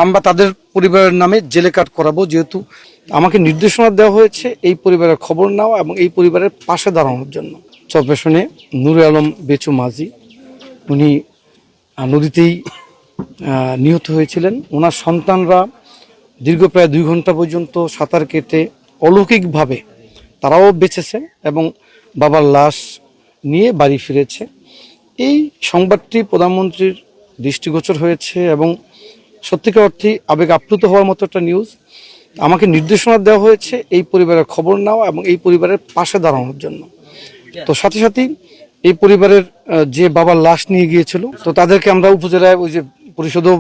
আমরা তাদের পরিবারের নামে জেলে কার্ড করাবো, যেহেতু আমাকে নির্দেশনা দেওয়া হয়েছে এই পরিবারের খবর নেওয়া এবং এই পরিবারের পাশে দাঁড়ানোর জন্য। চরপেশনে নূরে আলম বেচু মাঝি, উনি নদীতেই নিহত হয়েছিলেন। ওনার সন্তানরা দীর্ঘ প্রায় 2 ঘন্টা পর্যন্ত সাঁতার কেটে অলৌকিকভাবে তারাও বেঁচেছে এবং বাবার লাশ নিয়ে বাড়ি ফিরেছে। এই সংবাদটি প্রধানমন্ত্রীর দৃষ্টিগোচর হয়েছে এবং সত্যিকার অর্থে আবেগ আপ্লুত হওয়ার মতো একটা নিউজ। আমাকে নির্দেশনা দেওয়া হয়েছে এই পরিবারের খবর নেওয়া এবং এই পরিবারের পাশে দাঁড়ানোর জন্য। তো সাথে সাথেই এই পরিবারের যে বাবার লাশ নিয়ে গিয়েছিল, তো তাদেরকে আমরা উপজেলায় ওই যে পরিষদও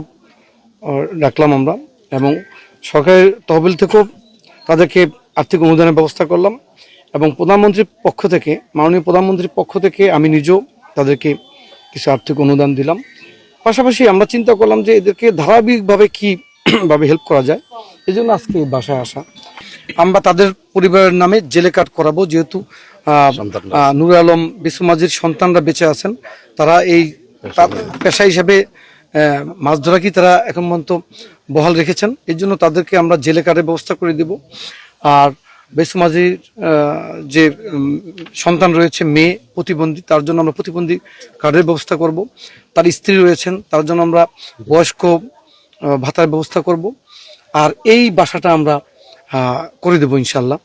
রাখলাম আমরা, এবং সরকারের তহবিল থেকেও তাদেরকে আর্থিক অনুদানের ব্যবস্থা করলাম এবং প্রধানমন্ত্রীর পক্ষ থেকে, মাননীয় প্রধানমন্ত্রীর পক্ষ থেকে আমি নিজেও তাদেরকে কিছু আর্থিক অনুদান দিলাম। পাশাপাশি আমরা চিন্তা করলাম যে এদেরকে ধারাবাহিকভাবে কীভাবে হেল্প করা যায়, এই জন্য আজকে এই বাসায় আসা। আমরা তাদের পরিবারের নামে জেলে কার্ড করাবো, যেহেতু নূরে আলম বেচু মাঝির সন্তানরা বেঁচে আছেন। তারা এই পেশা হিসেবে মাছ ধরাকেই তারা এখন পর্যন্ত বহাল রেখেছেন, এই জন্য তাদেরকে আমরা জেলে কার্ডের ব্যবস্থা করে দেব। আর বেচু মাঝির যে সন্তান রয়েছে মেয়ে প্রতিবন্ধী, তার জন্য আমরা প্রতিবন্ধী কার্ডের ব্যবস্থা করব। তার স্ত্রী রয়েছেন, তার জন্য আমরা বয়স্ক ভাতার ব্যবস্থা করব। আর এই বাসাটা আমরা করে দেবো ইনশাল্লাহ।